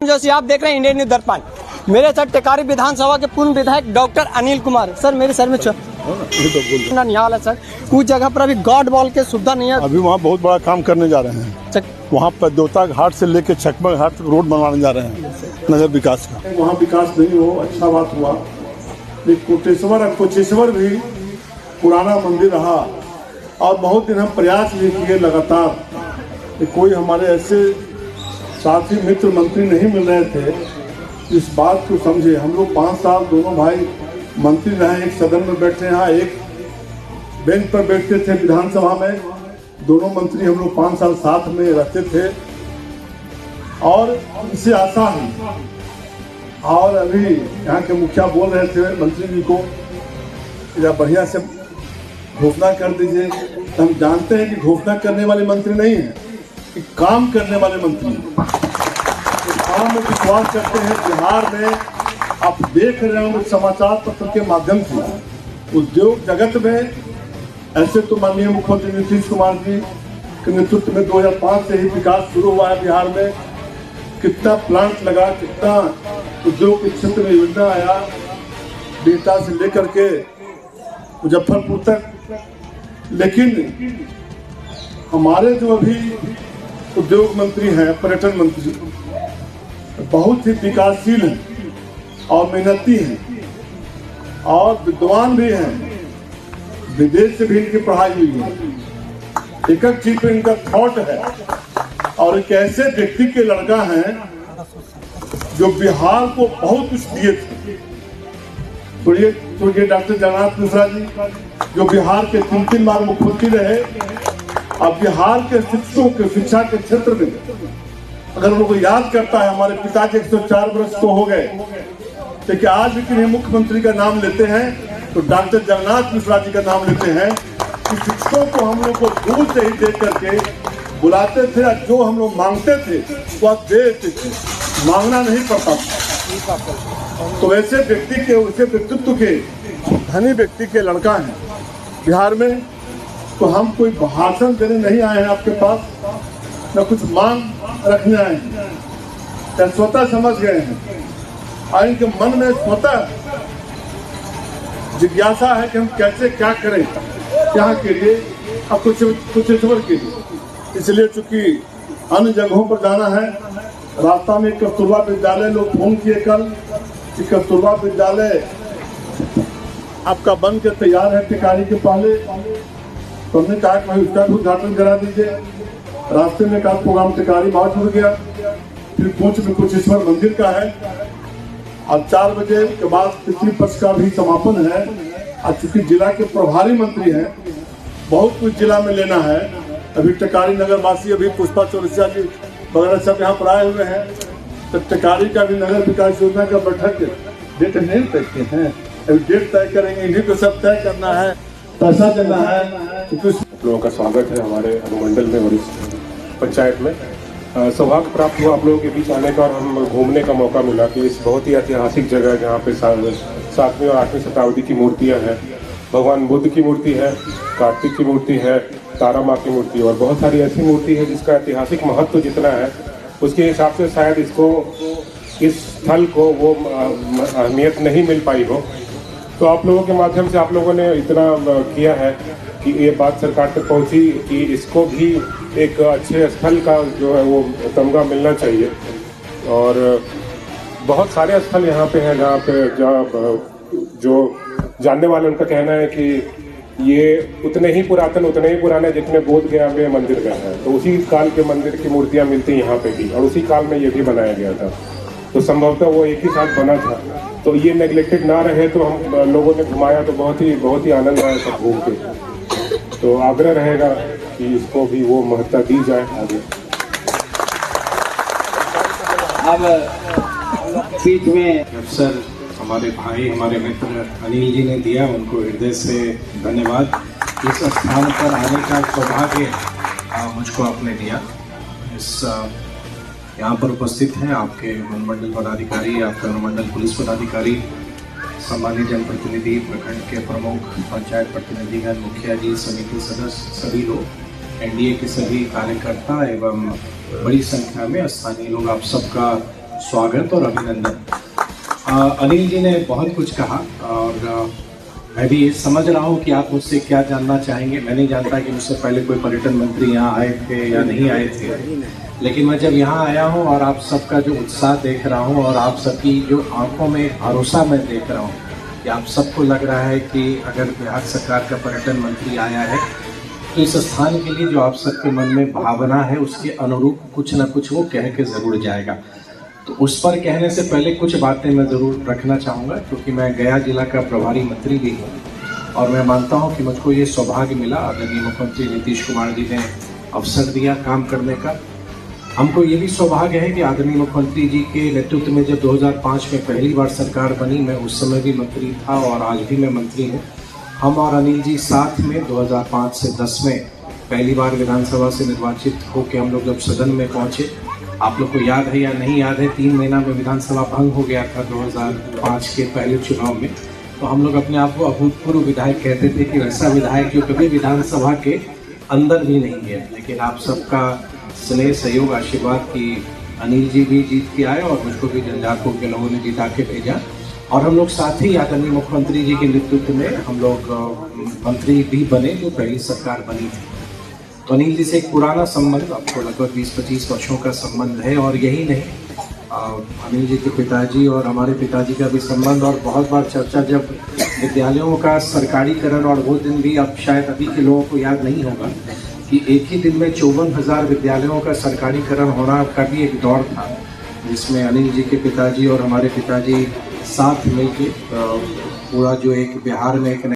जोशी, आप देख रहे हैं इंडियन न्यूज दर्पण। मेरे साथ टेकारी विधानसभा के पूर्व विधायक डॉक्टर अनिल कुमार। सर मेरे सर में नहीं हाल है सर, कुछ जगह पर अभी गॉड बॉल के सुविधा नहीं है। अभी वहाँ बहुत बड़ा काम करने जा रहे हैं। वहाँ पर देवता घाट से लेकर चकमा घाट तक रोड बनवाने जा रहे हैं नगर विकास का। वहाँ विकास नहीं हो, अच्छा बात हुआ। कोटेश्वर भी पुराना मंदिर रहा और बहुत दिन हम प्रयास भी किए लगातार। कोई हमारे ऐसे साथी मित्र मंत्री नहीं मिल रहे थे इस बात को समझे। हम लोग 5 साल दोनों भाई मंत्री रहे, एक सदन में बैठते हैं, एक बेंच पर बैठते थे विधानसभा में। दोनों मंत्री हम लोग 5 साल साथ में रहते थे और इससे आशा ही। और अभी यहाँ के मुखिया बोल रहे थे मंत्री जी को या बढ़िया से घोषणा कर दीजिए। तो हम जानते हैं कि घोषणा करने वाले मंत्री नहीं है, कि काम करने वाले मंत्री हैं। तो काम में विश्वास करते हैं। बिहार में आप देख रहे होंगे समाचार पत्र के माध्यम से उद्योग जगत में ऐसे तो माननीय मुख्यमंत्री नीतीश कुमार जी के नेतृत्व में 2005 से ही विकास शुरू हुआ है बिहार में। कितना प्लांट लगा, कितना उद्योग के क्षेत्र में योजना आया, बिहटा से लेकर के मुजफ्फरपुर तक। लेकिन हमारे जो अभी उद्योग मंत्री हैं, पर्यटन मंत्री, बहुत ही विकासशील हैं और मेहनती हैं और विद्वान भी हैं। विदेश से भी इनकी पढ़ाई हुई है। एक एक चीज पे इनका थॉट है और एक ऐसे व्यक्ति के लड़का हैं जो बिहार को बहुत कुछ दिए थे। तो ये डॉक्टर जगन्नाथ मिश्रा जी जो बिहार के 3 बार मुख्यमंत्री रहे। अब बिहार के शिक्षकों के शिक्षा के क्षेत्र में अगर उनको याद करता है, हमारे पिताजी 104 वर्ष तो हो गए, लेकिन आज भी किन्हीं मुख्यमंत्री का नाम लेते हैं तो डॉक्टर जगन्नाथ मिश्रा जी का नाम लेते हैं। कि शिक्षकों को हम लोग को दूर से ही देख करके बुलाते थे और जो हम लोग मांगते थे वो आप दे देते थे, मांगना नहीं पड़ता था। तो ऐसे व्यक्ति के, उसे व्यक्तित्व के धनी व्यक्ति के लड़का है बिहार में। तो हम कोई भाषण देने नहीं आए हैं आपके पास, न कुछ मांग रखने आए हैं। स्वतः समझ गए हैं और इनके मन में स्वतः जिज्ञासा है कि हम कैसे क्या करें यहाँ के लिए और कुशेश्वर के लिए। इसलिए चूंकि अन्य जगहों पर जाना है, रास्ता में कस्तूरबा विद्यालय लोग फोन किए कल कि कस्तूरबा विद्यालय आपका बन के तैयार है टिकारी के पहले। तो हमने कहा कि भाई उसका भी उद्घाटन करा दीजिए। रास्ते में का प्रोग्राम टिकारी वहां जुड़ गया। फिर पूंछ में कुशेश्वर मंदिर का है और 4 बजे के बाद पितृपक्ष का भी समापन है। और चूंकि जिला के प्रभारी मंत्री हैं, बहुत कुछ जिला में लेना है। अभी टिकारी नगर वासी, अभी पुष्पा चौरसिया जी वगैरह सब यहाँ पर आए हुए हैं। तो टिकारी का भी नगर विकास योजना का बैठक डेट नहीं तय हैं, अभी डेट तय करेंगे। इन्हीं को सब तय करना है, पैसा देना है। लोगों का स्वागत है हमारे अनुमंडल में और इस पंचायत में। सौभाग्य प्राप्त हुआ आप लोगों के बीच आने का और हम घूमने का मौका मिला कि इस बहुत ही ऐतिहासिक जगह जहाँ पे 7वीं और 8वीं शताब्दी की मूर्तियाँ हैं। भगवान बुद्ध की मूर्ति है, कार्तिक की मूर्ति है, तारा माँ की मूर्ति और बहुत सारी ऐसी मूर्ति है जिसका ऐतिहासिक महत्व जितना है उसके हिसाब से शायद इसको, इस स्थल को वो अहमियत नहीं मिल पाई हो। तो आप लोगों के माध्यम से आप लोगों ने इतना किया है कि ये बात सरकार तक पहुंची कि इसको भी एक अच्छे स्थल का जो है वो तमगा मिलना चाहिए। और बहुत सारे स्थल यहाँ पे हैं जहाँ जो जानने वाले उनका कहना है कि ये उतने ही पुराने जितने बोध गया में मंदिर में है। तो उसी काल के मंदिर की मूर्तियाँ मिलती यहाँ पे भी और उसी काल में ये भी बनाया गया था। तो संभवतः वो एक ही साथ बना था। तो ये नेग्लेक्टेड ना रहे तो हम लोगों ने घुमाया तो बहुत ही आनंद आया सब घूम के। तो आग्रह रहेगा कि इसको भी वो महत्ता दी जाए आगे। अब बीच में अवसर हमारे भाई, हमारे मित्र अनिल जी ने दिया, उनको हृदय से धन्यवाद। इस स्थान पर आने का सौभाग्य मुझको आपने दिया। इस यहाँ पर उपस्थित हैं आपके अनुमंडल पदाधिकारी, आपके अनुमंडल पुलिस पदाधिकारी, सम्मानित जनप्रतिनिधि, प्रखंड के प्रमुख, पंचायत प्रतिनिधिगण, मुखिया जी, समिति सदस्य, सभी लोग, एनडीए के सभी कार्यकर्ता एवं बड़ी संख्या में स्थानीय लोग, आप सबका स्वागत और अभिनंदन। अनिल जी ने बहुत कुछ कहा और मैं भी ये समझ रहा हूँ कि आप मुझसे क्या जानना चाहेंगे। मैं नहीं जानता कि मुझसे पहले कोई पर्यटन मंत्री यहाँ आए थे या नहीं आए थे, लेकिन मैं जब यहाँ आया हूँ और आप सबका जो उत्साह देख रहा हूँ और आप सबकी जो आंखों में भरोसा मैं देख रहा हूँ कि आप सबको लग रहा है कि अगर बिहार सरकार का पर्यटन मंत्री आया है तो इस स्थान के लिए जो आप सबके मन में भावना है उसके अनुरूप कुछ न कुछ वो कह के ज़रूर जाएगा। तो उस पर कहने से पहले कुछ बातें मैं ज़रूर रखना चाहूँगा, क्योंकि मैं गया जिला का प्रभारी मंत्री भी हूँ और मैं मानता हूँ कि मुझको ये सौभाग्य मिला, आदरणीय मुख्यमंत्री नीतीश कुमार जी ने अवसर दिया काम करने का। हमको ये भी सौभाग्य है कि आदरणीय मुख्यमंत्री जी के नेतृत्व में जब 2005 में पहली बार सरकार बनी, मैं उस समय भी मंत्री था और आज भी मैं मंत्री हूँ। हम और अनिल जी साथ में 2005 से 10 में पहली बार विधानसभा से निर्वाचित होकर हम लोग जब सदन में पहुँचे, आप लोग को याद है या नहीं याद है, 3 महीना में विधानसभा भंग हो गया था 2005 के पहले चुनाव में। तो हम लोग अपने आप को अभूतपूर्व विधायक कहते थे कि वैसा विधायक जो कभी विधानसभा के अंदर भी नहीं गया। लेकिन आप सबका स्नेह सहयोग आशीर्वाद की अनिल जी भी जीत के आए और मुझको भी झंझारपुर के लोगों ने जिता के भेजा और हम लोग साथ ही आदरणीय मुख्यमंत्री जी के नेतृत्व में हम लोग मंत्री भी बने जो पहली सरकार बनी थी। तो अनिल जी से एक पुराना संबंध, आपको लगभग 20-25 वर्षों का संबंध है और यही नहीं, अनिल जी के पिताजी और हमारे पिताजी का भी संबंध और बहुत बार चर्चा जब विद्यालयों का सरकारीकरण, और वो दिन भी अब शायद अभी के लोगों को याद नहीं होगा कि एक ही दिन में 54,000 विद्यालयों का सरकारीकरण होना का भी एक दौर था, जिसमें अनिल जी के पिताजी और हमारे पिताजी साथ मिलकर पूरा जो एक बिहार में एक